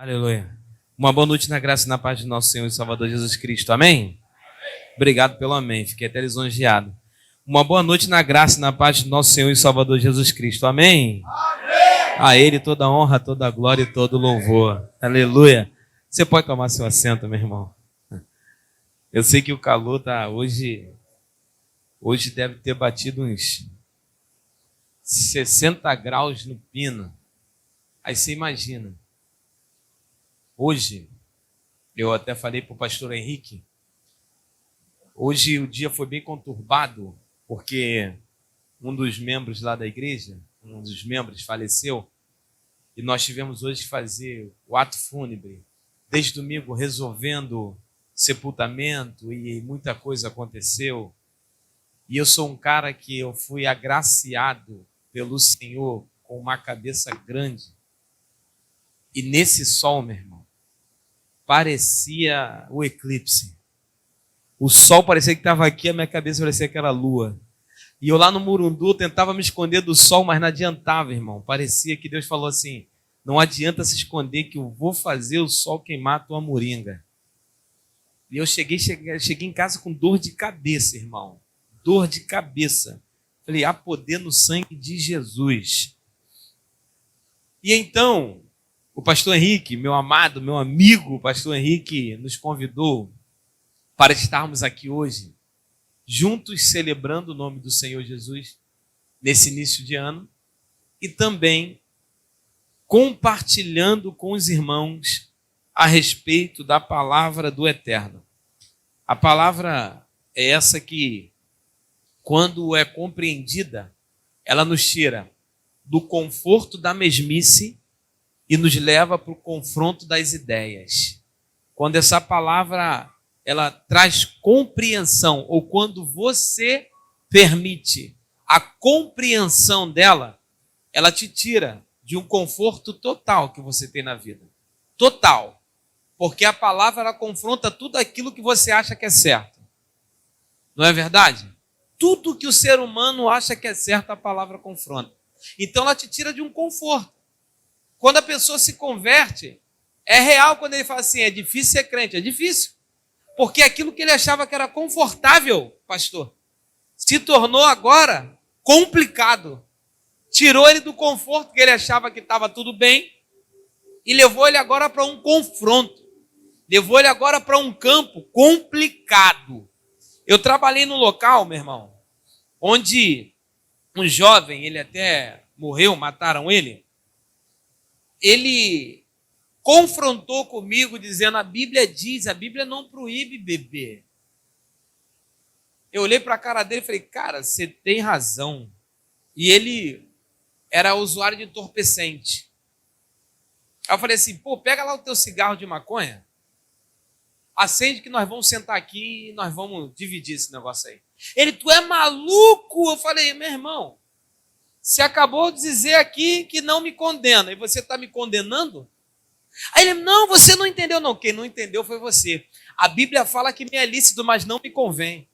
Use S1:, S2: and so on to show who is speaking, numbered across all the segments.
S1: Aleluia. Uma boa noite na graça e na paz do nosso Senhor e Salvador Jesus Cristo. Amém? Obrigado pelo amém. Fiquei até lisonjeado. Uma boa noite na graça e na paz do nosso Senhor e Salvador Jesus Cristo. Amém? Amém. A Ele toda a honra, toda a glória e todo o louvor. Aleluia. Você pode tomar seu assento, meu irmão. Eu sei que o calor tá hoje deve ter batido uns 60 graus no pino. Aí você imagina. Hoje, eu até falei para o pastor Henrique, hoje o dia foi bem conturbado, porque um dos membros lá da igreja, um dos membros faleceu, e nós tivemos hoje que fazer o ato fúnebre, desde domingo resolvendo sepultamento, e muita coisa aconteceu. E eu sou um cara que eu fui agraciado pelo Senhor com uma cabeça grande. E nesse sol, meu irmão, parecia o eclipse. O sol parecia que estava aqui, a minha cabeça parecia que era a lua. E eu lá no Murundu tentava me esconder do sol, mas não adiantava, irmão. Parecia que Deus falou assim, não adianta se esconder que eu vou fazer o sol queimar a tua moringa. E eu cheguei em casa com dor de cabeça, irmão. Dor de cabeça. Falei, há poder no sangue de Jesus. E então, o pastor Henrique, meu amado, meu amigo, o pastor Henrique, nos convidou para estarmos aqui hoje, juntos celebrando o nome do Senhor Jesus, nesse início de ano, e também compartilhando com os irmãos a respeito da palavra do Eterno. A palavra é essa que, quando é compreendida, ela nos tira do conforto da mesmice e nos leva para o confronto das ideias. Quando essa palavra ela traz compreensão, ou quando você permite a compreensão dela, ela te tira de um conforto total que você tem na vida. Total. Porque a palavra ela confronta tudo aquilo que você acha que é certo. Não é verdade? Tudo que o ser humano acha que é certo, a palavra confronta. Então ela te tira de um conforto. Quando a pessoa se converte, é real quando ele fala assim, é difícil ser crente. É difícil. Porque aquilo que ele achava que era confortável, pastor, se tornou agora complicado. Tirou ele do conforto que ele achava que estava tudo bem e levou ele agora para um confronto. Levou ele agora para um campo complicado. Eu trabalhei num local, meu irmão, onde um jovem, ele até morreu, mataram ele. Ele confrontou comigo dizendo, a Bíblia diz, a Bíblia não proíbe beber. Eu olhei para a cara dele e falei, cara, você tem razão. E ele era usuário de entorpecente. Aí eu falei assim, pô, pega lá o teu cigarro de maconha, acende que nós vamos sentar aqui e nós vamos dividir esse negócio aí. Ele, tu é maluco? Eu falei, meu irmão, você acabou de dizer aqui que não me condena e você está me condenando? Aí ele, não, você não entendeu não. Quem não entendeu foi você. A Bíblia fala que me é lícito, mas não me convém.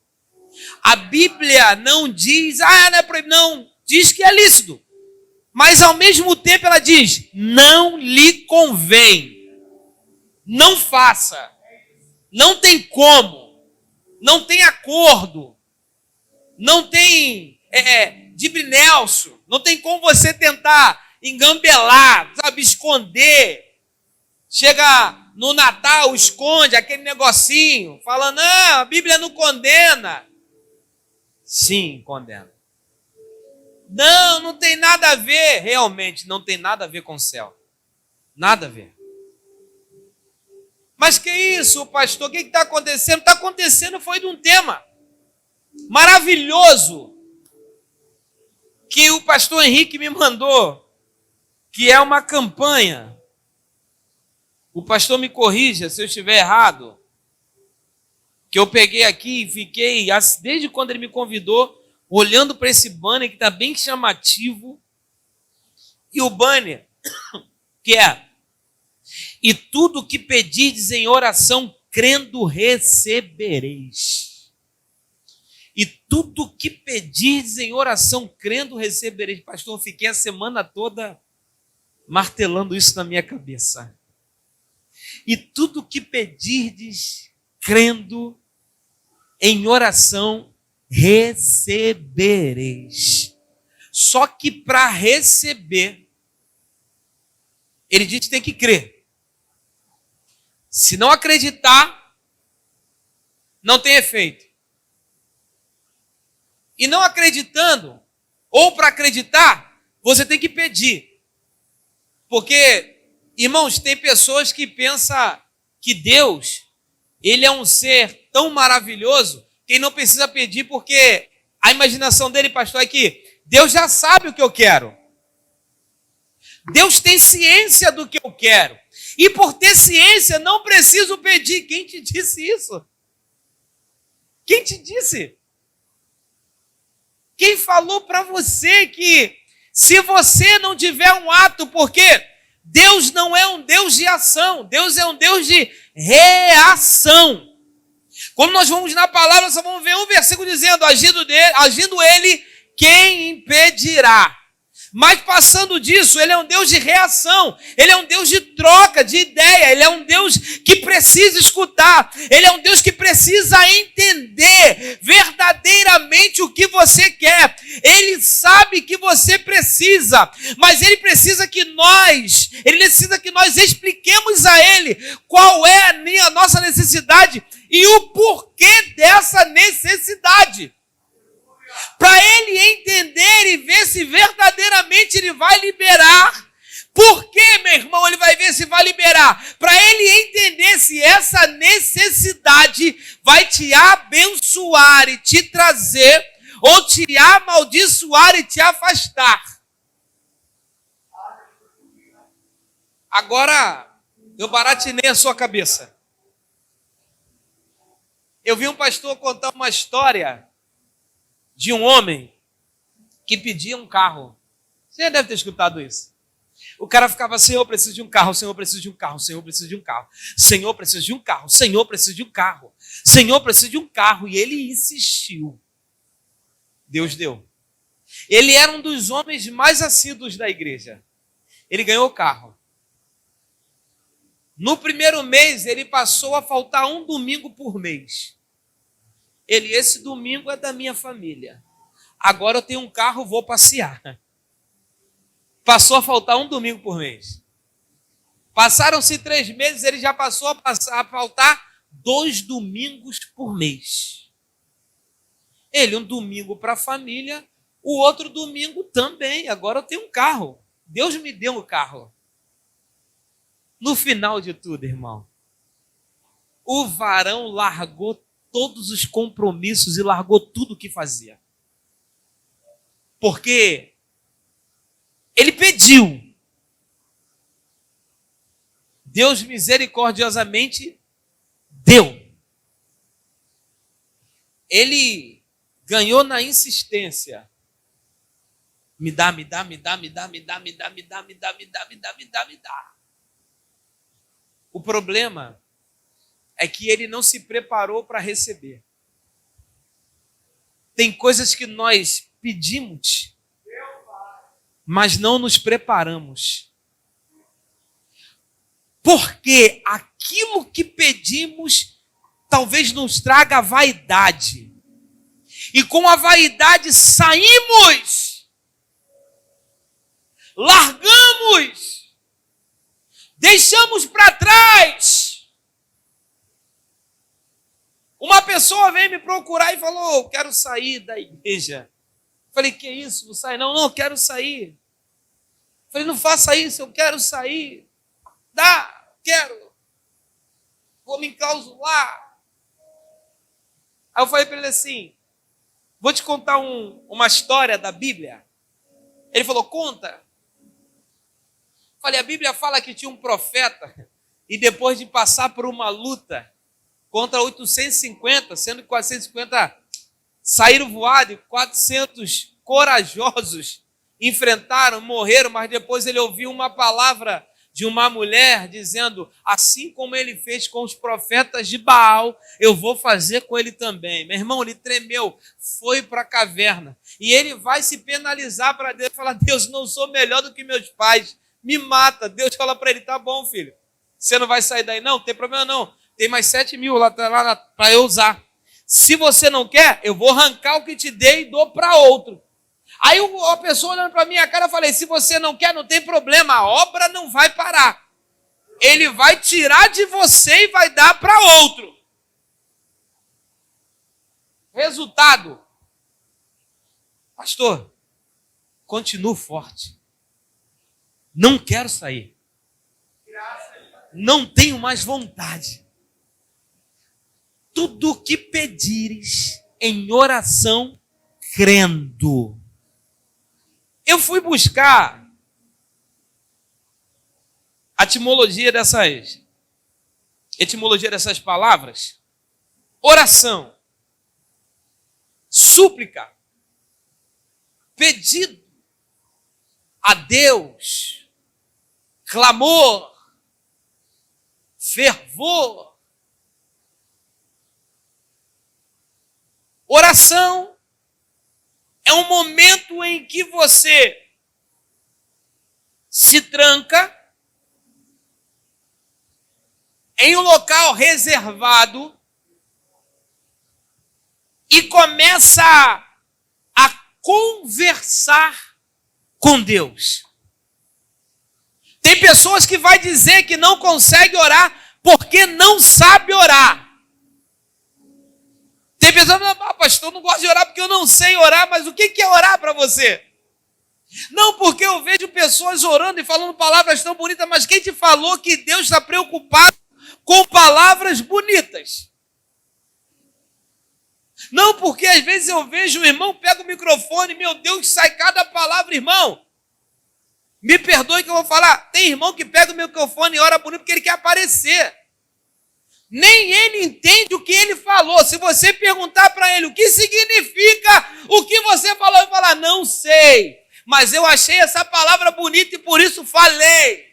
S1: A Bíblia não diz, não é proibido, não, diz que é lícito. Mas ao mesmo tempo ela diz, não lhe convém. Não faça. Não tem como. Não tem acordo. Não tem Nelson. Não tem como você tentar engambelar, sabe, esconder. Chega no Natal, esconde aquele negocinho, falando, não, a Bíblia não condena. Sim, condena. Não, não tem nada a ver. Realmente, não tem nada a ver com o céu. Nada a ver. Mas que isso, pastor? O que está acontecendo? Está acontecendo foi de um tema maravilhoso que o pastor Henrique me mandou, que é uma campanha. O pastor me corrija se eu estiver errado, que eu peguei aqui e fiquei, desde quando ele me convidou, olhando para esse banner que está bem chamativo, e o banner que é, e tudo que pedirdes em oração, crendo recebereis. E tudo que pedirdes em oração, crendo recebereis. Pastor, eu fiquei a semana toda martelando isso na minha cabeça. E tudo que pedirdes, crendo em oração, recebereis. Só que para receber, ele diz que tem que crer. Se não acreditar, não tem efeito. E não acreditando, ou para acreditar, você tem que pedir. Porque, irmãos, tem pessoas que pensam que Deus, ele é um ser tão maravilhoso que ele não precisa pedir, porque a imaginação dele, pastor, é que Deus já sabe o que eu quero. Deus tem ciência do que eu quero. E por ter ciência, não preciso pedir. Quem te disse isso? Quem te disse? Quem falou para você que se você não tiver um ato, porque Deus não é um Deus de ação, Deus é um Deus de reação. Quando nós vamos na palavra, só vamos ver um versículo dizendo, agindo ele, quem impedirá? Mas passando disso, ele é um Deus de reação, ele é um Deus de troca, de ideia, ele é um Deus que precisa escutar, ele é um Deus que precisa entender verdadeiramente o que você quer. Ele sabe que você precisa, mas ele necessita que nós expliquemos a ele qual é a nossa necessidade e o porquê dessa necessidade. Para ele entender e ver se verdadeiramente ele vai liberar. Por que, meu irmão, ele vai ver se vai liberar? Para ele entender se essa necessidade vai te abençoar e te trazer, ou te amaldiçoar e te afastar. Agora, eu baratinei a sua cabeça. Eu vi um pastor contar uma história de um homem que pedia um carro. Você deve ter escutado isso. O cara ficava, Senhor, preciso de um carro, Senhor, preciso de um carro, Senhor, preciso de um carro, Senhor, preciso de um carro, Senhor, preciso de um carro, Senhor, preciso de um carro. E ele insistiu. Deus deu. Ele era um dos homens mais assíduos da igreja. Ele ganhou o carro. No primeiro mês, ele passou a faltar um domingo por mês. Esse domingo é da minha família. Agora eu tenho um carro, vou passear. Passou a faltar um domingo por mês. Passaram-se 3 meses, ele já passou a faltar 2 domingos por mês. Ele, um domingo para a família, o outro domingo também. Agora eu tenho um carro. Deus me deu um carro. No final de tudo, irmão, o varão largou todos os compromissos e largou tudo o que fazia. Porque ele pediu. Deus misericordiosamente deu. Ele ganhou na insistência. Me dá, me dá, me dá, me dá, me dá, me dá, me dá, me dá, me dá, me dá, me dá, me dá. O problema é que ele não se preparou para receber. Tem coisas que nós pedimos, mas não nos preparamos. Porque aquilo que pedimos talvez nos traga vaidade. E com a vaidade saímos, largamos, deixamos para trás. Uma pessoa veio me procurar e falou, quero sair da igreja. Falei, que isso? Não sai? Não, quero sair. Falei, não faça isso, eu quero sair. Quero. Vou me enclausular. Aí eu falei para ele assim, vou te contar uma história da Bíblia. Ele falou, conta. Falei, a Bíblia fala que tinha um profeta e depois de passar por uma luta contra 850, sendo que 450 saíram voados, 400 corajosos enfrentaram, morreram, mas depois ele ouviu uma palavra de uma mulher dizendo, assim como ele fez com os profetas de Baal, eu vou fazer com ele também. Meu irmão, ele tremeu, foi para a caverna e ele vai se penalizar para Deus, falar, Deus, não sou melhor do que meus pais, me mata. Deus fala para ele, tá bom, filho, Você não vai sair daí? Não, não tem problema não. Tem mais 7 mil lá para eu usar. Se você não quer, eu vou arrancar o que te dei e dou para outro. Aí a pessoa olhando para minha cara, eu falei, se você não quer, não tem problema, a obra não vai parar. Ele vai tirar de você e vai dar para outro. Resultado. Pastor, continuo forte. Não quero sair. Não tenho mais vontade. Tudo o que pedires em oração, crendo. Eu fui buscar a etimologia dessas palavras. Oração, súplica, pedido a Deus, clamor, fervor. Oração é um momento em que você se tranca em um local reservado e começa a conversar com Deus. Tem pessoas que vai dizer que não consegue orar porque não sabe orar. Tem pessoas que falam, pastor, eu não gosto de orar porque eu não sei orar, mas o que é orar para você? Não, porque eu vejo pessoas orando e falando palavras tão bonitas, mas quem te falou que Deus está preocupado com palavras bonitas? Não, porque às vezes eu vejo o irmão, pega o microfone, meu Deus, sai cada palavra, irmão. Me perdoe que eu vou falar, tem irmão que pega o microfone e ora bonito porque ele quer aparecer. Nem ele entende o que ele falou. Se você perguntar para ele o que significa o que você falou, ele vai falar, não sei, mas eu achei essa palavra bonita e por isso falei.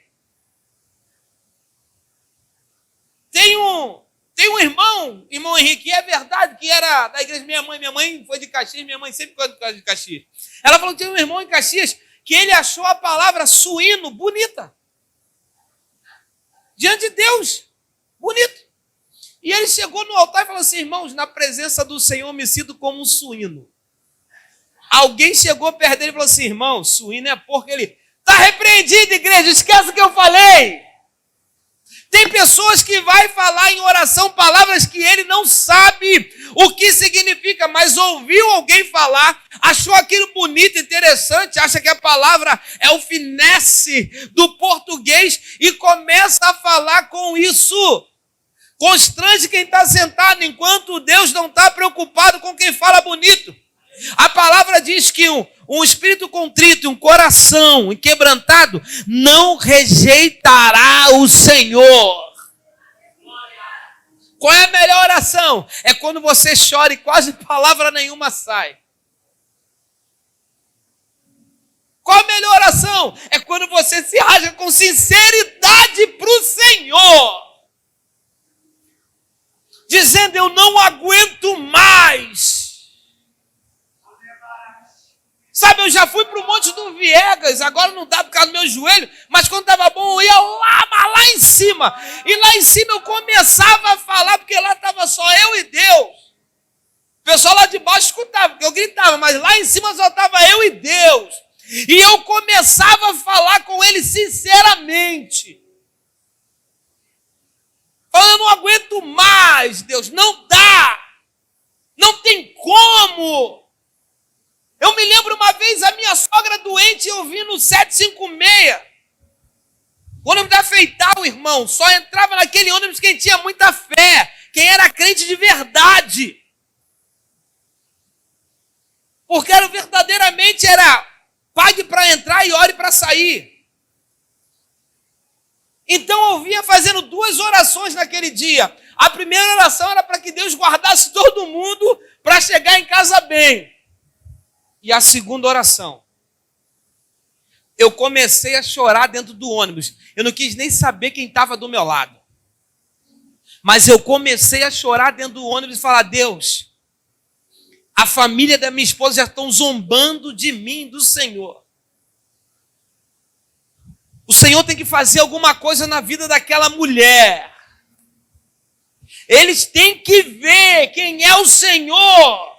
S1: Tem um irmão Henrique, é verdade que era da igreja minha mãe foi de Caxias, minha mãe sempre foi de Caxias. Ela falou que tinha um irmão em Caxias que ele achou a palavra suíno bonita. Diante de Deus, bonito. E ele chegou no altar e falou assim, irmãos, na presença do Senhor me sinto como um suíno. Alguém chegou perto dele e falou assim, irmão, suíno é porco. Ele, está repreendido, igreja, esquece o que eu falei. Tem pessoas que vai falar em oração palavras que ele não sabe o que significa, mas ouviu alguém falar, achou aquilo bonito, interessante, acha que a palavra é o finesse do português e começa a falar com isso. Constrange quem está sentado, enquanto Deus não está preocupado com quem fala bonito. A palavra diz que um espírito contrito e um coração quebrantado não rejeitará o Senhor. Qual é a melhor oração? É quando você chora e quase palavra nenhuma sai. Qual a melhor oração? É quando você se rasga com sinceridade para o Senhor. Dizendo, eu não aguento mais. Sabe, eu já fui para o Monte do Viegas, agora não dá por causa do meu joelho, mas quando estava bom eu ia lá em cima. E lá em cima eu começava a falar, porque lá estava só eu e Deus. O pessoal lá de baixo escutava, porque eu gritava, mas lá em cima só estava eu e Deus. E eu começava a falar com ele sinceramente. Falando, eu não aguento mais, Deus, não dá. Não tem como. Eu me lembro uma vez, a minha sogra doente, eu vi no 756. O ônibus da Feital, irmão, só entrava naquele ônibus quem tinha muita fé, quem era crente de verdade. Porque verdadeiramente era pague para entrar e ore para sair. Então eu vinha fazendo 2 orações naquele dia. A primeira oração era para que Deus guardasse todo mundo para chegar em casa bem. E a segunda oração, eu comecei a chorar dentro do ônibus. Eu não quis nem saber quem estava do meu lado. Mas eu comecei a chorar dentro do ônibus e falar, Deus, a família da minha esposa já estão zombando de mim, do Senhor. O Senhor tem que fazer alguma coisa na vida daquela mulher. Eles têm que ver quem é o Senhor.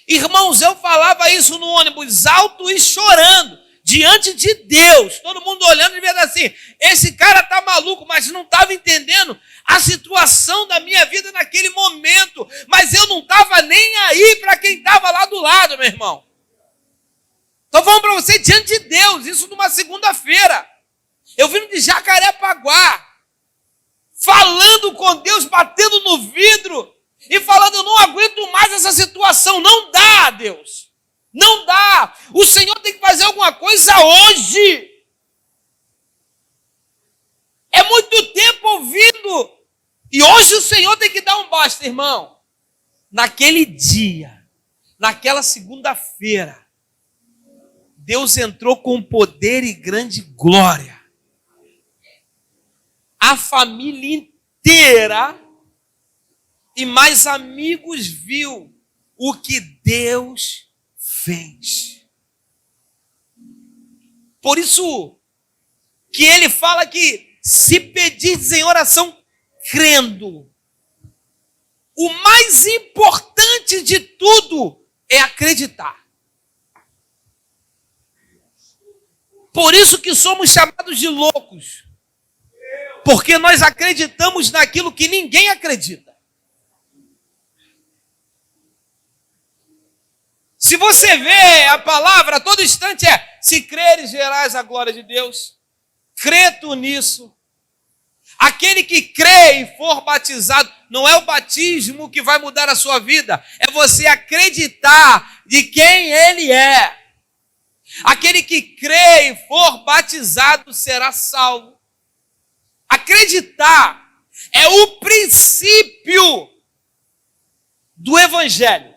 S1: Irmãos, eu falava isso no ônibus alto e chorando, diante de Deus. Todo mundo olhando e vendo assim, esse cara tá maluco, mas não estava entendendo a situação da minha vida naquele momento. Mas eu não estava nem aí para quem estava lá do lado, meu irmão. Estou falando para você diante de Deus, isso numa segunda-feira. Eu vim de Jacarepaguá, falando com Deus, batendo no vidro e falando, eu não aguento mais essa situação. Não dá, Deus. Não dá. O Senhor tem que fazer alguma coisa hoje. É muito tempo ouvindo. E hoje o Senhor tem que dar um basta, irmão. Naquele dia, naquela segunda-feira, Deus entrou com poder e grande glória. A família inteira e mais amigos viu o que Deus fez. Por isso que ele fala que se pedirdes em oração crendo, o mais importante de tudo é acreditar. Por isso que somos chamados de loucos. Porque nós acreditamos naquilo que ninguém acredita. Se você vê a palavra, a todo instante se creres, verás a glória de Deus. Crê tu nisso. Aquele que crê e for batizado, não é o batismo que vai mudar a sua vida, é você acreditar de quem ele é. Aquele que crê e for batizado será salvo. Acreditar é o princípio do evangelho.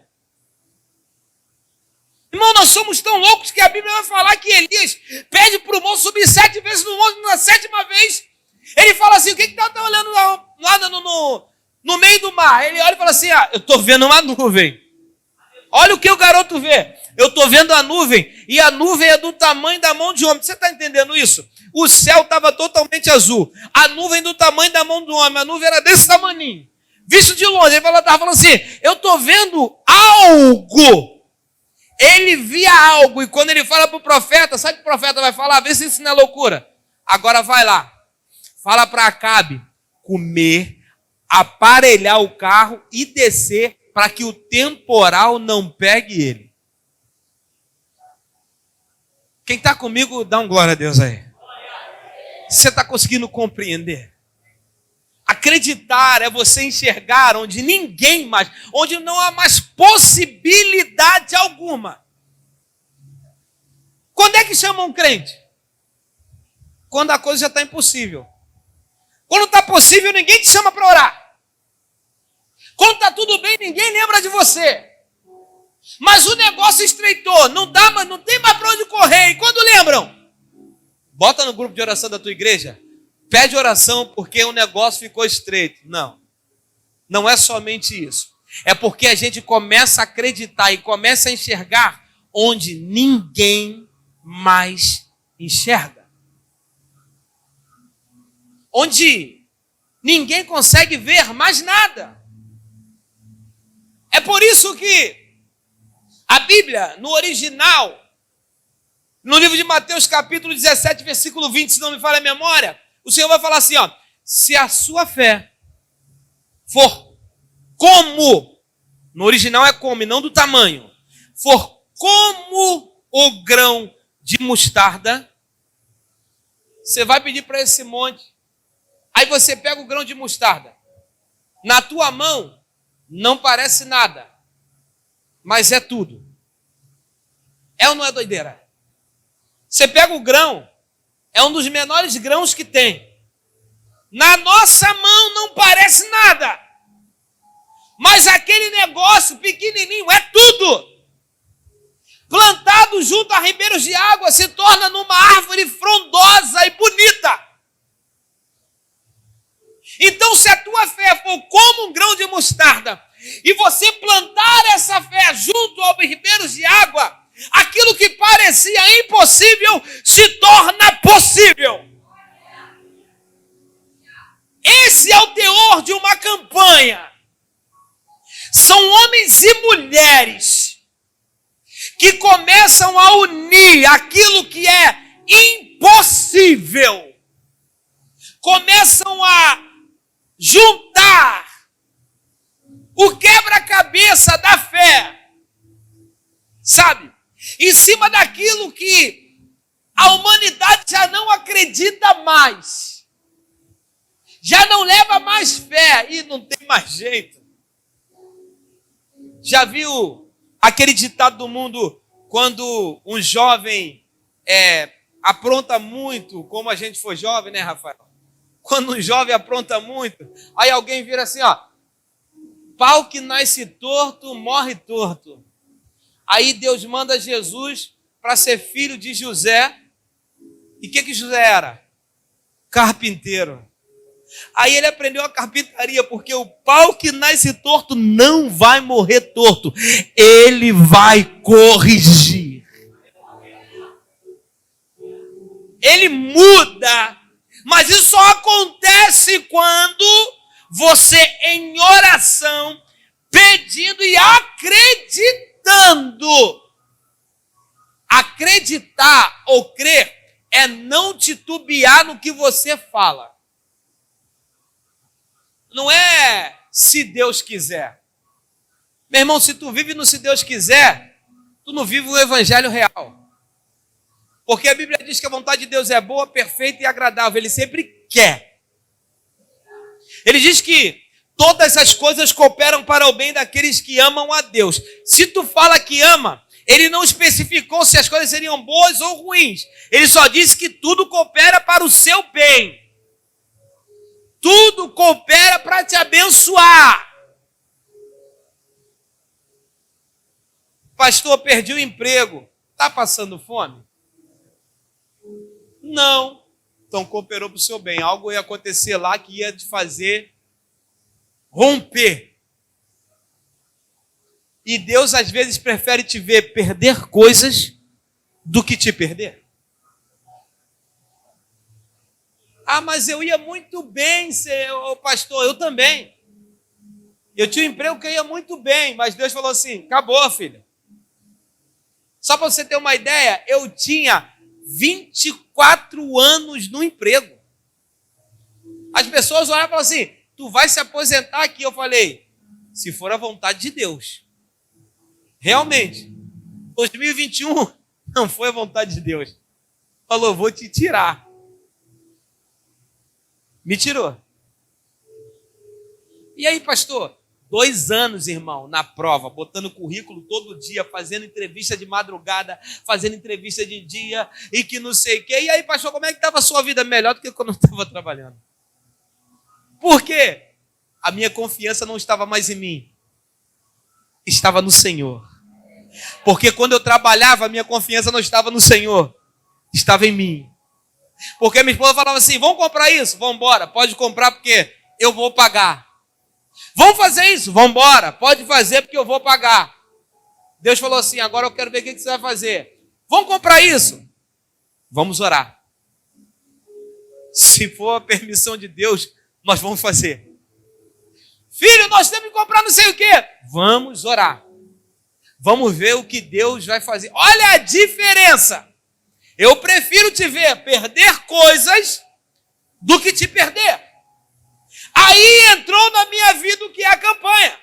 S1: Irmão, nós somos tão loucos que a Bíblia vai falar que Elias pede para o moço subir 7 vezes no monte, na 7ª vez, ele fala assim, o que está olhando lá no meio do mar? Ele olha e fala assim, eu estou vendo uma nuvem. Olha o que o garoto vê. Eu estou vendo a nuvem, e a nuvem é do tamanho da mão de homem. Você está entendendo isso? O céu estava totalmente azul. A nuvem do tamanho da mão do homem. A nuvem era desse tamaninho. Visto de longe, ele estava falando assim, eu estou vendo algo. Ele via algo, e quando ele fala para o profeta, sabe o que o profeta vai falar? Vê se isso não é loucura. Agora vai lá. Fala para Acabe comer, aparelhar o carro e descer para que o temporal não pegue ele. Quem está comigo, dá um glória a Deus aí. Você está conseguindo compreender? Acreditar é você enxergar onde ninguém mais, onde não há mais possibilidade alguma. Quando é que chama um crente? Quando a coisa já está impossível. Quando está possível, ninguém te chama para orar. Quando está tudo bem, ninguém lembra de você. Mas o negócio estreitou, não tem mais para onde correr. E quando lembram? Bota no grupo de oração da tua igreja, pede oração porque o negócio ficou estreito. Não, não é somente isso. É porque a gente começa a acreditar e começa a enxergar onde ninguém mais enxerga. Onde ninguém consegue ver mais nada. É por isso que a Bíblia, no original, no livro de Mateus, capítulo 17, versículo 20, se não me falha a memória, o Senhor vai falar assim, se a sua fé for como, no original é como, e não do tamanho, for como o grão de mostarda, você vai pedir para esse monte, aí você pega o grão de mostarda, na tua mão não parece nada, mas é tudo. É ou não é doideira? Você pega o grão, é um dos menores grãos que tem. Na nossa mão não parece nada. Mas aquele negócio pequenininho é tudo. Plantado junto a ribeiros de água, se torna numa árvore frondosa e bonita. Então, se a tua fé for como um grão de mostarda, e você plantar essa fé junto aos ribeiros de água, Aquilo que parecia impossível se torna possível. Esse é o teor de uma campanha. São homens e mulheres que começam a unir aquilo que é impossível. Começam a juntar o quebra-cabeça da fé, sabe? Em cima daquilo que a humanidade já não acredita mais, já não leva mais fé e não tem mais jeito. Já viu aquele ditado do mundo quando um jovem apronta muito, como a gente foi jovem, né, Rafael? Quando um jovem apronta muito, aí alguém vira assim, ó: pau que nasce torto, morre torto. Aí Deus manda Jesus para ser filho de José. E o que José era? Carpinteiro. Aí ele aprendeu a carpintaria, porque o pau que nasce torto não vai morrer torto. Ele vai corrigir. Ele muda. Mas isso só acontece quando você, em oração, pedindo e acreditando. Acreditar ou crer é não titubear no que você fala. Não é se Deus quiser. Meu irmão, se tu vive no se Deus quiser, tu não vive o evangelho real. Porque a Bíblia diz que a vontade de Deus é boa, perfeita e agradável. Ele sempre quer. Ele diz que todas as coisas cooperam para o bem daqueles que amam a Deus. Se tu fala que ama, ele não especificou se as coisas seriam boas ou ruins. Ele só disse que tudo coopera para o seu bem. Tudo coopera para te abençoar. Pastor, perdi o emprego. Está passando fome? Não. Então cooperou para o seu bem. Algo ia acontecer lá que ia te fazer romper. E Deus às vezes prefere te ver perder coisas do que te perder. Ah, mas eu ia muito bem, pastor, eu também. Eu tinha um emprego que eu ia muito bem, mas Deus falou assim: acabou, filha. Só para você ter uma ideia, eu tinha 24 anos no emprego. As pessoas olharam e falaram assim: tu vai se aposentar aqui. Eu falei: se for a vontade de Deus. Realmente, 2021 não foi a vontade de Deus. Falou: vou te tirar. Me tirou. E aí, pastor? 2 anos, irmão, na prova, botando currículo todo dia, fazendo entrevista de madrugada, fazendo entrevista de dia, e que não sei o quê. E aí, pastor, como é que estava a sua vida? Melhor do que quando eu estava trabalhando. Por quê? A minha confiança não estava mais em mim. Estava no Senhor. Porque quando eu trabalhava, a minha confiança não estava no Senhor. Estava em mim. Porque minha esposa falava assim: vamos comprar isso? Vamos embora. Pode comprar porque eu vou pagar. Vamos fazer isso? Vamos embora. Pode fazer porque eu vou pagar. Deus falou assim: agora eu quero ver o que você vai fazer. Vamos comprar isso? Vamos orar. Se for a permissão de Deus, nós vamos fazer. Filho, nós temos que comprar não sei o quê. Vamos orar. Vamos ver o que Deus vai fazer. Olha a diferença. Eu prefiro te ver perder coisas do que te perder. Aí entrou na minha vida o que é a campanha.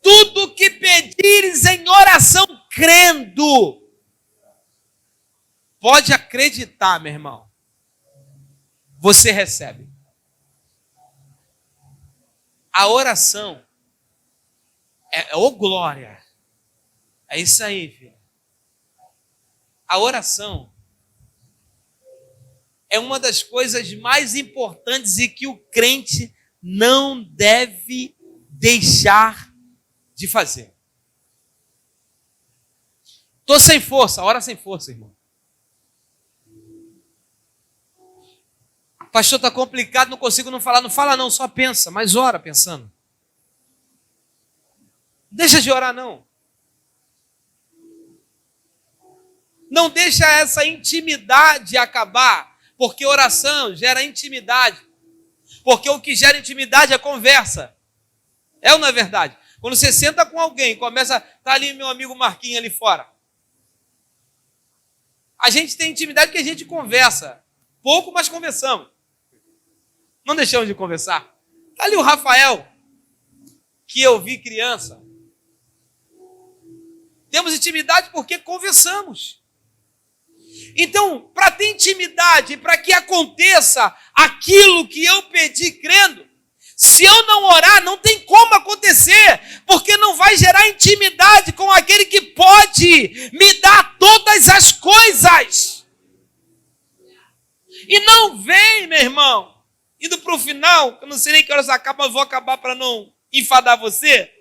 S1: Tudo que pedires em oração crendo. Pode acreditar, meu irmão. Você recebe. A oração glória. É isso aí, filho. A oração é uma das coisas mais importantes e que o crente não deve deixar de fazer. Estou sem força, ora sem força, irmão. Pastor, está complicado, não consigo não falar. Não fala não, só pensa, mas ora pensando. Deixa de orar não. Não deixa essa intimidade acabar, porque oração gera intimidade. Porque o que gera intimidade é conversa. É ou não é verdade? Quando você senta com alguém, tá ali meu amigo Marquinhos ali fora. A gente tem intimidade porque a gente conversa. Pouco, mas conversamos. Não deixamos de conversar. Tá ali o Rafael, que eu vi criança. Temos intimidade porque conversamos. Então, para ter intimidade, para que aconteça aquilo que eu pedi crendo, se eu não orar, não tem como acontecer, porque não vai gerar intimidade com aquele que pode me dar todas as coisas. E não vem, meu irmão, indo para o final, eu não sei nem que horas acaba, mas vou acabar para não enfadar você.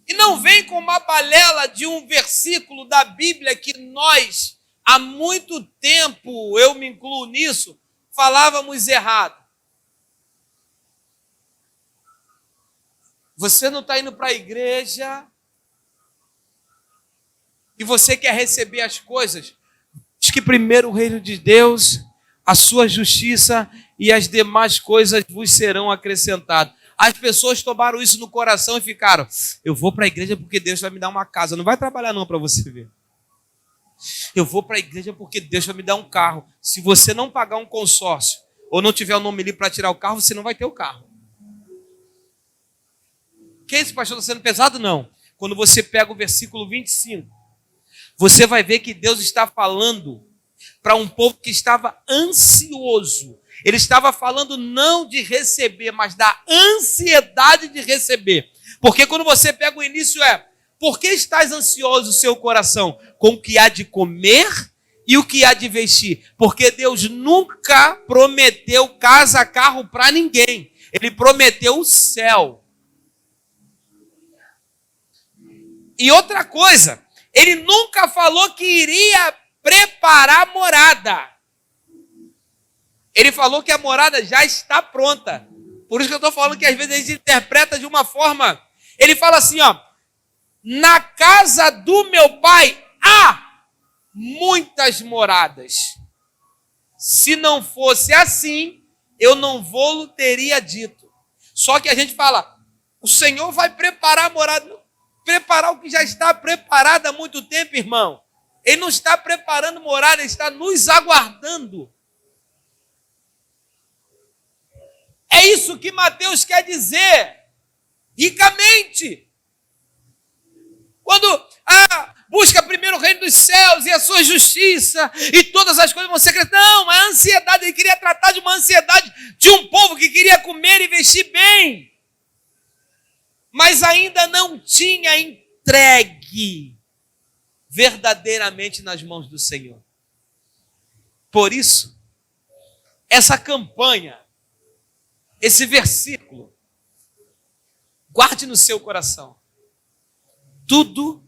S1: E não vem com uma balela de um versículo da Bíblia que nós, há muito tempo, eu me incluo nisso, falávamos errado. Você não está indo para a igreja e você quer receber as coisas. Diz que primeiro o reino de Deus, a sua justiça e as demais coisas vos serão acrescentadas. As pessoas tomaram isso no coração e ficaram, eu vou para a igreja porque Deus vai me dar uma casa. Não vai trabalhar não para você ver. Eu vou para a igreja porque Deus vai me dar um carro. Se você não pagar um consórcio ou não tiver o nome ali para tirar o carro, você não vai ter o carro. Que esse pastor está sendo pesado? Não. Quando você pega o versículo 25, você vai ver que Deus está falando para um povo que estava ansioso. Ele estava falando não de receber, mas da ansiedade de receber. Porque quando você pega o início por que estás ansioso o seu coração? Com o que há de comer e o que há de vestir. Porque Deus nunca prometeu casa, carro para ninguém. Ele prometeu o céu. E outra coisa, ele nunca falou que iria preparar morada. Ele falou que a morada já está pronta. Por isso que eu estou falando que às vezes a gente interpreta de uma forma. Ele fala assim, na casa do meu pai há muitas moradas. Se não fosse assim, eu não vou teria dito. Só que a gente fala, o Senhor vai preparar a morada. Preparar o que já está preparado há muito tempo, irmão. Ele não está preparando morada, ele está nos aguardando. É isso que Mateus quer dizer. Ricamente. Quando busca primeiro o reino dos céus e a sua justiça e todas as coisas vão ser acrescentadas. Não, a ansiedade, ele queria tratar de uma ansiedade de um povo que queria comer e vestir bem. Mas ainda não tinha entregue verdadeiramente nas mãos do Senhor. Por isso, essa campanha, esse versículo, guarde no seu coração. Tudo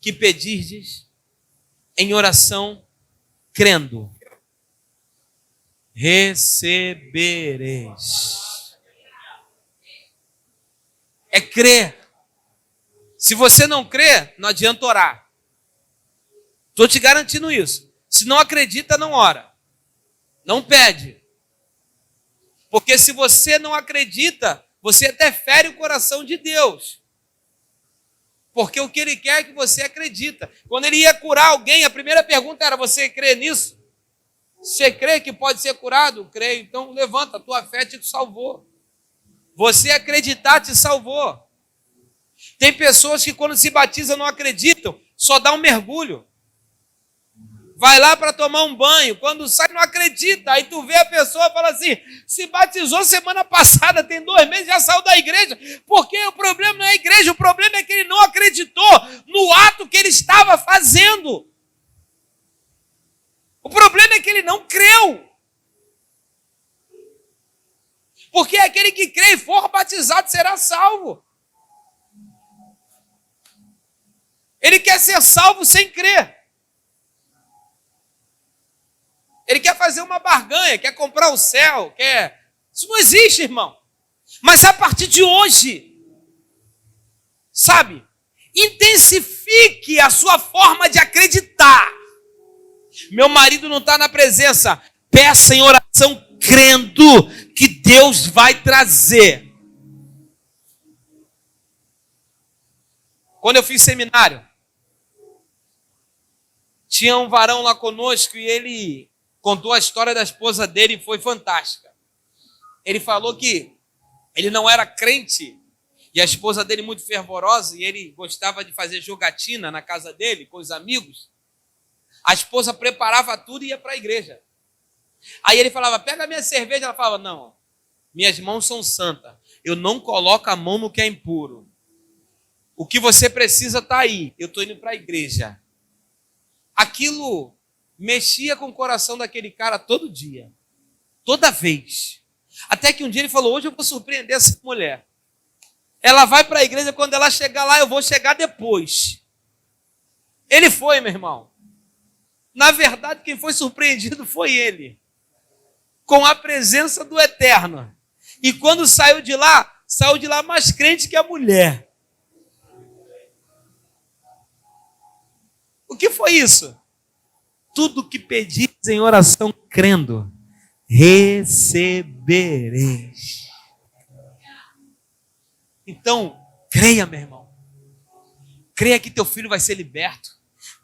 S1: que pedirdes em oração, crendo, recebereis. É crer. Se você não crê, não adianta orar. Estou te garantindo isso. Se não acredita, não ora. Não pede. Porque se você não acredita, você até fere o coração de Deus. Porque o que Ele quer é que você acredita. Quando Ele ia curar alguém, a primeira pergunta era, você crê nisso? Você crê que pode ser curado? Creio. Então levanta, a tua fé te salvou. Você acreditar te salvou. Tem pessoas que quando se batizam não acreditam, só dá um mergulho. Vai lá para tomar um banho, quando sai não acredita. Aí tu vê a pessoa e fala assim, se batizou semana passada, tem 2 meses, já saiu da igreja. Porque o problema não é a igreja, o problema é que ele não acreditou no ato que ele estava fazendo. O problema é que ele não creu. Porque aquele que crê e for batizado será salvo. Ele quer ser salvo sem crer. Ele quer fazer uma barganha, quer comprar o céu, quer... Isso não existe, irmão. Mas a partir de hoje, sabe? Intensifique a sua forma de acreditar. Meu marido não está na presença. Peça em oração, crendo que Deus vai trazer. Quando eu fiz seminário, tinha um varão lá conosco e ele contou a história da esposa dele e foi fantástica. Ele falou que ele não era crente e a esposa dele muito fervorosa e ele gostava de fazer jogatina na casa dele com os amigos. A esposa preparava tudo e ia para a igreja. Aí ele falava, pega a minha cerveja. Ela falava, não, minhas mãos são santas. Eu não coloco a mão no que é impuro. O que você precisa está aí. Eu estou indo para a igreja. Aquilo mexia com o coração daquele cara todo dia. Toda vez. Até que um dia ele falou, hoje eu vou surpreender essa mulher. Ela vai para a igreja, quando ela chegar lá, eu vou chegar depois. Ele foi, meu irmão. Na verdade, quem foi surpreendido foi ele. Com a presença do Eterno. E quando saiu de lá mais crente que a mulher. O que foi isso? Tudo que pedis em oração crendo, recebereis. Então, creia, meu irmão. Creia que teu filho vai ser liberto.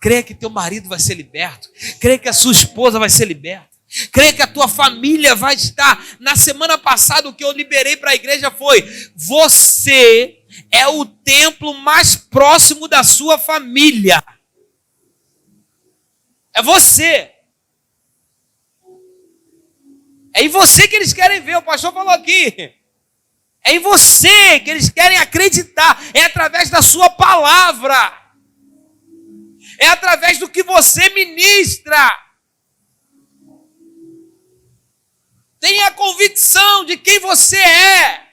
S1: Creia que teu marido vai ser liberto. Creia que a sua esposa vai ser liberta. Creia que a tua família vai estar. Na semana passada, o que eu liberei para a igreja foi: você é o templo mais próximo da sua família. É você. É em você que eles querem ver. O pastor falou aqui. É em você que eles querem acreditar. É através da sua palavra. É através do que você ministra. Tenha a convicção de quem você é.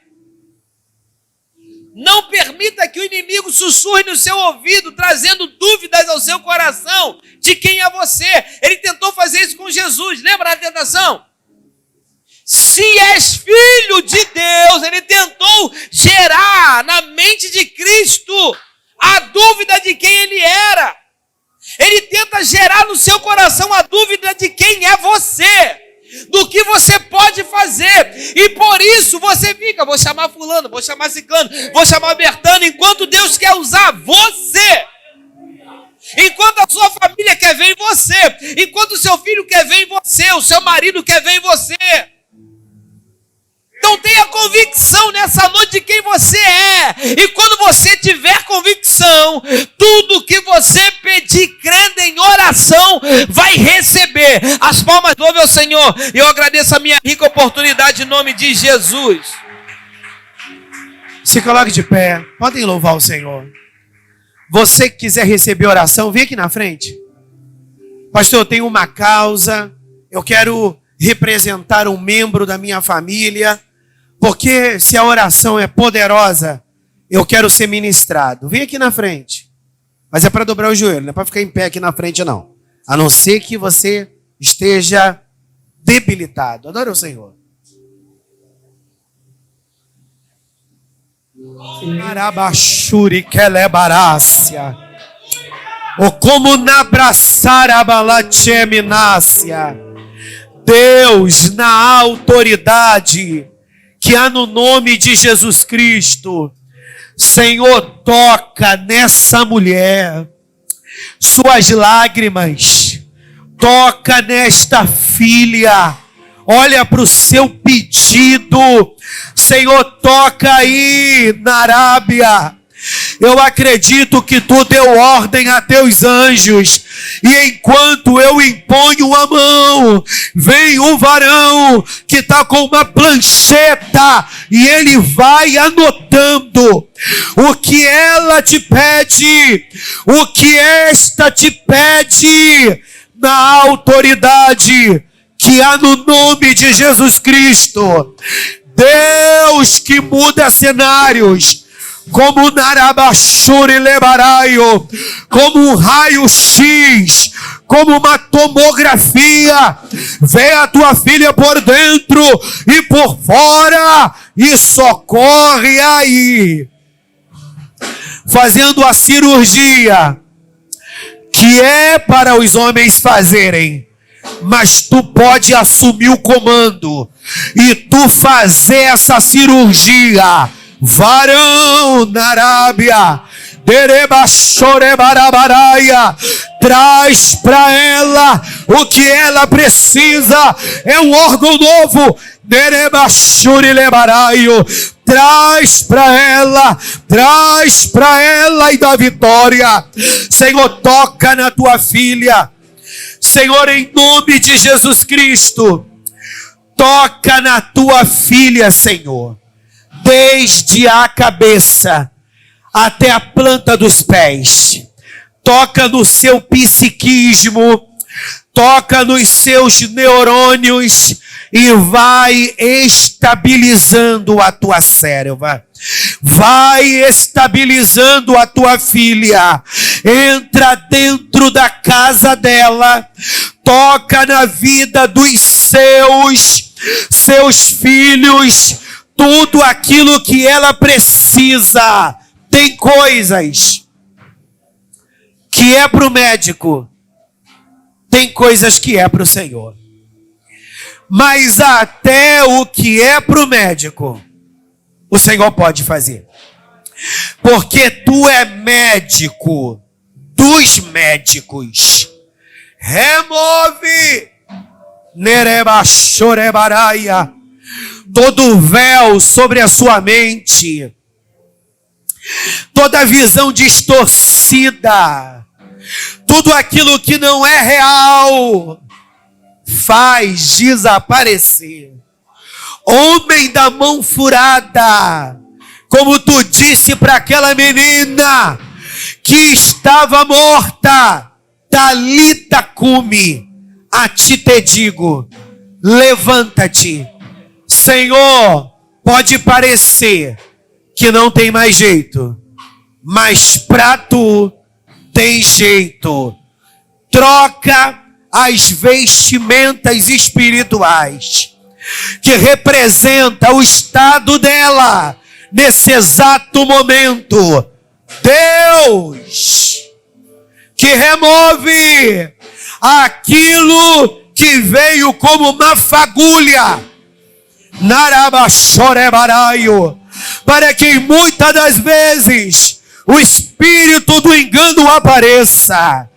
S1: Não permita que o inimigo sussurre no seu ouvido, trazendo dúvidas ao seu coração de quem é você. Ele tentou fazer isso com Jesus. Lembra da tentação? Se és filho de Deus, ele tentou gerar na mente de Cristo a dúvida de quem ele era. Ele tenta gerar no seu coração a dúvida de quem é você, do que você pode fazer. E por isso você fica, vou chamar fulano, vou chamar ciclano, vou chamar Bertano, enquanto Deus quer usar você. Enquanto a sua família quer ver em você, enquanto o seu filho quer ver em você, o seu marido quer ver em você. Então tenha convicção nessa noite de quem você é. E quando você tiver convicção, tudo que você pedir crendo em oração, vai receber. As palmas louve ao Senhor. Eu agradeço a minha rica oportunidade em nome de Jesus.
S2: Se coloque de pé. Podem louvar o Senhor. Você que quiser receber oração, vem aqui na frente. Pastor, eu tenho uma causa. Eu quero representar um membro da minha família. Porque se a oração é poderosa, eu quero ser ministrado. Vem aqui na frente. Mas é para dobrar o joelho, não é para ficar em pé aqui na frente, não. A não ser que você esteja debilitado. Adore o Senhor. Arabashuri kelebarácia. O como nabraçar abalacheminácia. Deus, na autoridade que há no nome de Jesus Cristo, Senhor, toca nessa mulher, suas lágrimas, toca nesta filha, olha para o seu pedido, Senhor, toca aí na Arábia. Eu acredito que tu deu ordem a teus anjos, e enquanto eu imponho a mão, vem um varão que está com uma plancheta, e ele vai anotando o que ela te pede, o que esta te pede, na autoridade que há no nome de Jesus Cristo. Deus que muda cenários, como Narabashuri Lebaraio, como um raio-x, como uma tomografia, vê a tua filha por dentro e por fora, e socorre aí. fazendo a cirurgia que é para os homens fazerem, mas tu pode assumir o comando e tu fazer essa cirurgia. Varão na Arábia, traz para ela o que ela precisa, é um órgão novo. Traz para ela e dá vitória. Senhor, toca na tua filha. Senhor, em nome de Jesus Cristo, toca na tua filha, Senhor, desde a cabeça até a planta dos pés. Toca no seu psiquismo, toca nos seus neurônios e vai estabilizando a tua célula. Vai estabilizando a tua filha. Entra dentro da casa dela. Toca na vida dos seus filhos. Tudo aquilo que ela precisa. Tem coisas que é para o médico. Tem coisas que é para o Senhor. Mas até o que é para o médico, o Senhor pode fazer. Porque tu é médico dos médicos. Remove Nerebachorebaraia todo véu sobre a sua mente, toda visão distorcida, tudo aquilo que não é real, faz desaparecer. Homem da mão furada, como tu disse para aquela menina que estava morta, Talita cumi, a ti te digo, levanta-te. Senhor, pode parecer que não tem mais jeito, mas para tu tem jeito. Troca as vestimentas espirituais que representa o estado dela nesse exato momento. Deus, que remove aquilo que veio como uma fagulha, Narabachorebaraio, para que muitas das vezes o espírito do engano apareça.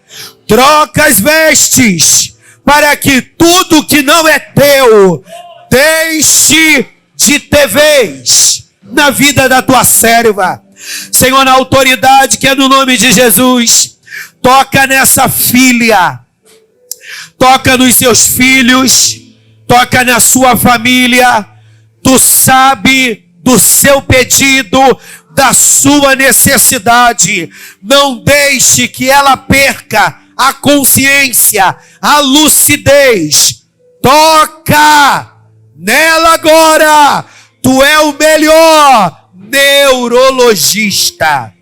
S2: Troca as vestes para que tudo que não é teu deixe de ter vez na vida da tua serva. Senhor, na autoridade que é no nome de Jesus, toca nessa filha, toca nos seus filhos, toca na sua família. Tu sabe do seu pedido, da sua necessidade. Não deixe que ela perca a consciência, a lucidez. Toca nela agora. Tu é o melhor neurologista.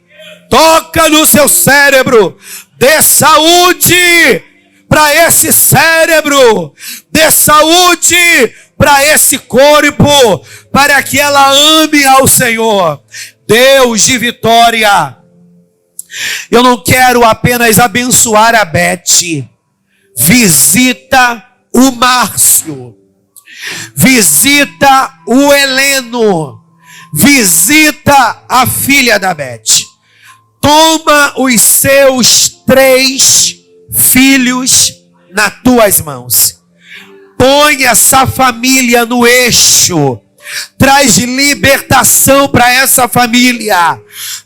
S2: Toca no seu cérebro. Dê saúde para esse cérebro. Dê saúde para esse corpo, para que ela ame ao Senhor. Deus de vitória. Eu não quero apenas abençoar a Beth. Visita o Márcio. Visita o Heleno. Visita a filha da Beth. Toma os seus 3 filhos nas tuas mãos. Põe essa família no eixo. Traz libertação para essa família.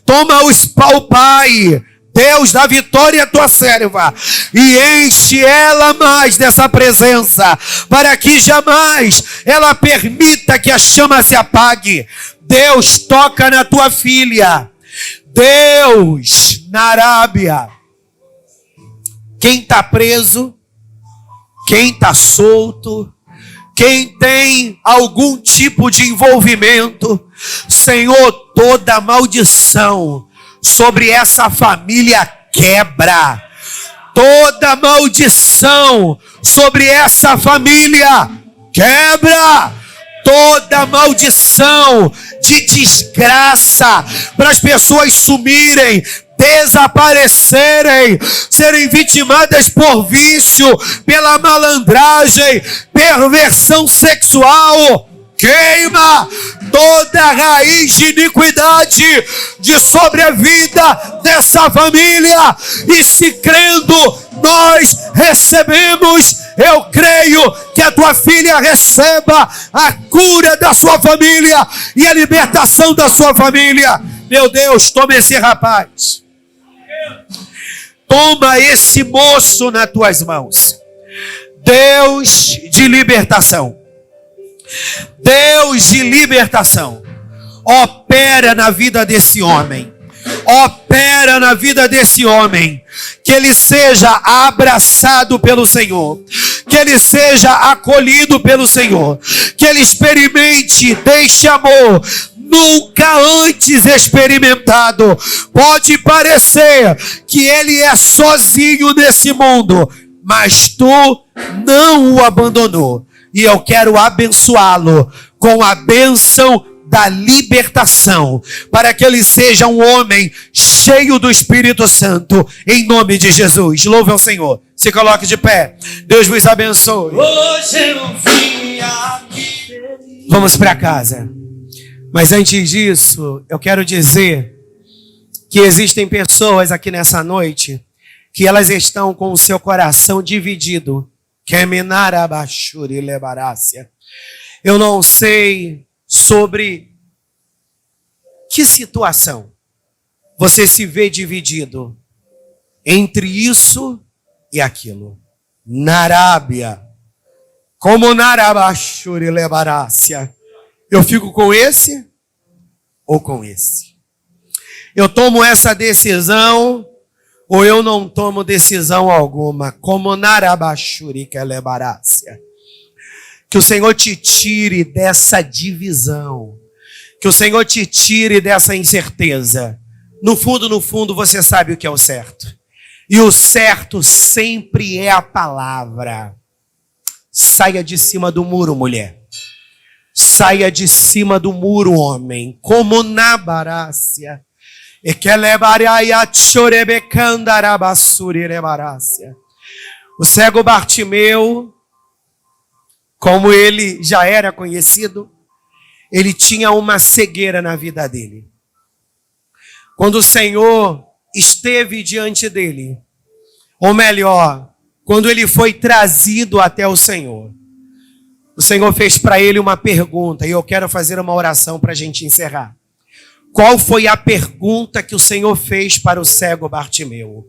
S2: Toma o Pai, Deus da vitória, a tua serva, e enche ela mais dessa presença, para que jamais ela permita que a chama se apague. Deus, toca na tua filha. Deus, na Arábia, quem está preso, quem está solto, quem tem algum tipo de envolvimento, Senhor, toda maldição sobre essa família quebra. Toda maldição sobre essa família quebra. Toda maldição de desgraça, para as pessoas sumirem, desaparecerem, serem vitimadas por vício, pela malandragem, perversão sexual. Queima toda raiz de iniquidade de sobre a vida dessa família. E se crendo, nós recebemos. Eu creio que a tua filha receba a cura da sua família e a libertação da sua família. Meu Deus, toma esse rapaz. Toma esse moço nas tuas mãos. Deus de libertação. Deus de libertação. Opera na vida desse homem. Opera na vida desse homem. Que ele seja abraçado pelo Senhor. Que ele seja acolhido pelo Senhor. Que ele experimente deste amor nunca antes experimentado. Pode parecer que ele é sozinho nesse mundo, mas tu não o abandonou. E eu quero abençoá-lo com a bênção da libertação, para que ele seja um homem cheio do Espírito Santo, em nome de Jesus. Louve ao Senhor. Se coloque de pé. Deus vos abençoe.
S3: Hoje eu vim aqui.
S2: Vamos para casa. Mas antes disso, eu quero dizer que existem pessoas aqui nessa noite que elas estão com o seu coração dividido. Eu não sei sobre que situação você se vê dividido entre isso e aquilo. Narábia. Como Narabashuri lebarácia. Eu fico com esse ou com esse? Eu tomo essa decisão ou eu não tomo decisão alguma? Como Narabashuri lebarácia. Que o Senhor te tire dessa divisão. Que o Senhor te tire dessa incerteza. No fundo, você sabe o que é o certo. E o certo sempre é a palavra. Saia de cima do muro, mulher. Saia de cima do muro, homem. Como Nabarácia. O cego Bartimeu, como ele já era conhecido, ele tinha uma cegueira na vida dele. Quando o Senhor esteve diante dele, ou melhor, quando ele foi trazido até o Senhor fez para ele uma pergunta, e eu quero fazer uma oração para a gente encerrar. Qual foi a pergunta que o Senhor fez para o cego Bartimeu?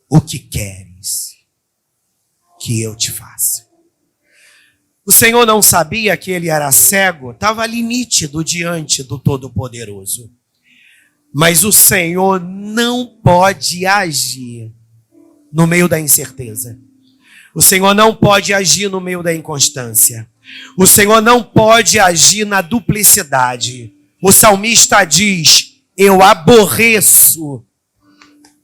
S2: O que queres que eu te faça? O Senhor não sabia que ele era cego, estava ali nítido diante do Todo-Poderoso. Mas o Senhor não pode agir no meio da incerteza. O Senhor não pode agir no meio da inconstância. O Senhor não pode agir na duplicidade. O salmista diz: eu aborreço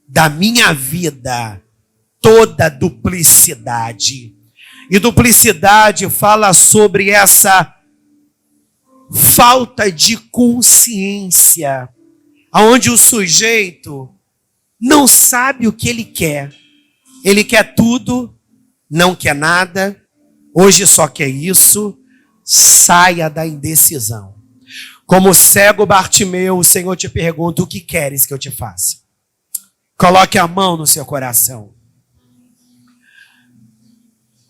S2: da minha vida toda duplicidade. E duplicidade fala sobre essa falta de consciência, onde o sujeito não sabe o que ele quer. Ele quer tudo, não quer nada, hoje só quer isso. Saia da indecisão. Como o cego Bartimeu, o Senhor te pergunta: o que queres que eu te faça? Coloque a mão no seu coração.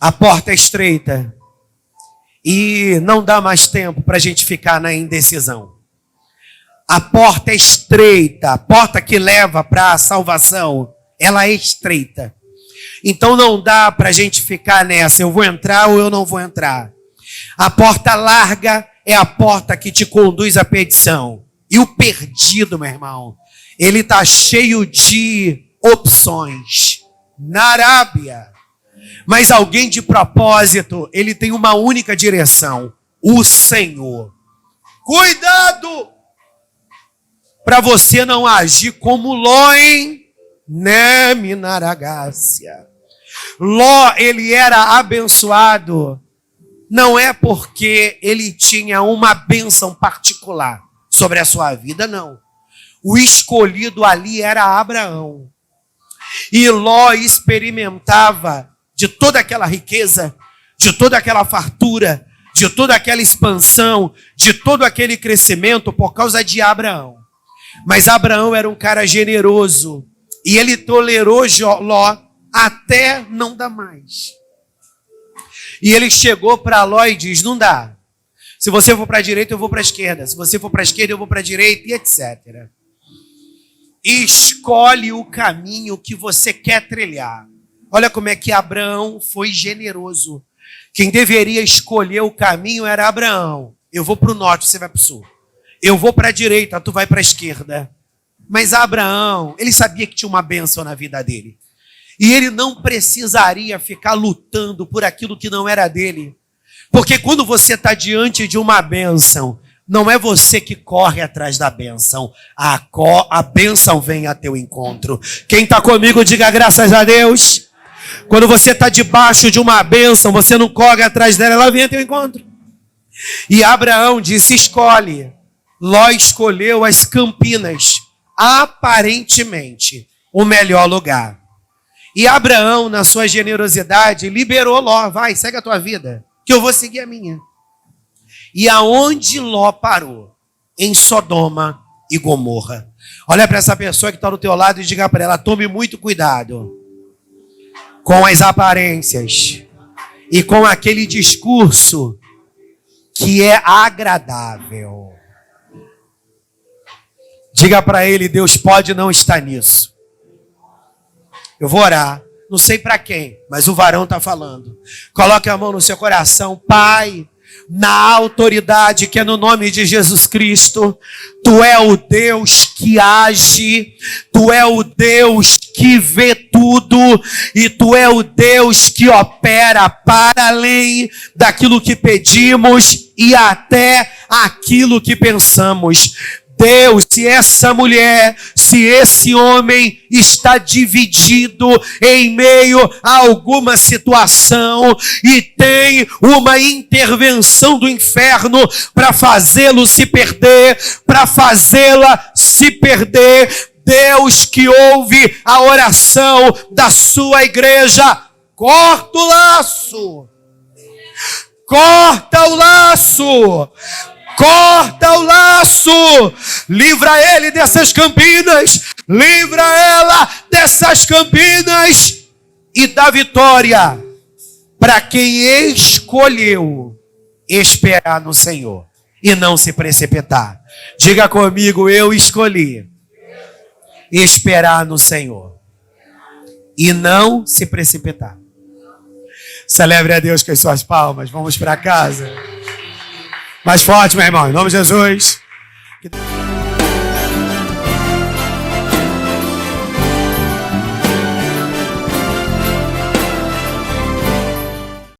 S2: A porta é estreita e não dá mais tempo para a gente ficar na indecisão. A porta é estreita, a porta que leva para a salvação, ela é estreita. Então não dá para a gente ficar nessa, eu vou entrar ou eu não vou entrar. A porta larga é a porta que te conduz à perdição. E o perdido, meu irmão, ele está cheio de opções. Na Arábia. Mas alguém de propósito, ele tem uma única direção: o Senhor. Cuidado para você não agir como Ló, hein? Minaragácia. Ló, ele era abençoado, não é porque ele tinha uma bênção particular sobre a sua vida, não. O escolhido ali era Abraão. E Ló experimentava de toda aquela riqueza, de toda aquela fartura, de toda aquela expansão, de todo aquele crescimento por causa de Abraão. Mas Abraão era um cara generoso e ele tolerou Ló até não dar mais. E ele chegou para Ló e diz: não dá. Se você for para a direita, eu vou para a esquerda. Se você for para a esquerda, eu vou para a direita, e etc. Escolhe o caminho que você quer trilhar. Olha como é que Abraão foi generoso. Quem deveria escolher o caminho era Abraão. Eu vou para o norte, você vai para o sul. Eu vou para a direita, tu vai para a esquerda. Mas Abraão, ele sabia que tinha uma bênção na vida dele. E ele não precisaria ficar lutando por aquilo que não era dele. Porque quando você está diante de uma bênção, não é você que corre atrás da bênção. A bênção vem a teu encontro. Quem está comigo, diga graças a Deus. Quando você está debaixo de uma bênção, você não corre atrás dela, ela vem a teu encontro. E Abraão disse: escolhe. Ló escolheu as Campinas, aparentemente o melhor lugar. E Abraão, na sua generosidade, liberou Ló. Vai, segue a tua vida, que eu vou seguir a minha. E aonde Ló parou? Em Sodoma e Gomorra. Olha para essa pessoa que está do teu lado e diga para ela: tome muito cuidado com as aparências e com aquele discurso que é agradável. Diga para ele: Deus pode não estar nisso. Eu vou orar. Não sei para quem, mas o varão está falando. Coloque a mão no seu coração. Pai, na autoridade que é no nome de Jesus Cristo, Tu é o Deus que age, Tu é o Deus que vê tudo, e Tu é o Deus que opera para além daquilo que pedimos e até aquilo que pensamos. Deus, se essa mulher, se esse homem está dividido em meio a alguma situação e tem uma intervenção do inferno para fazê-lo se perder, para fazê-la se perder, Deus que ouve a oração da sua igreja, corta o laço, corta o laço, corta o laço, livra ele dessas Campinas, livra ela dessas Campinas e dá vitória para quem escolheu esperar no Senhor e não se precipitar. Diga comigo: eu escolhi esperar no Senhor e não se precipitar. Celebre a Deus com as suas palmas. Vamos para casa. Mais forte, meu irmão, em nome de Jesus.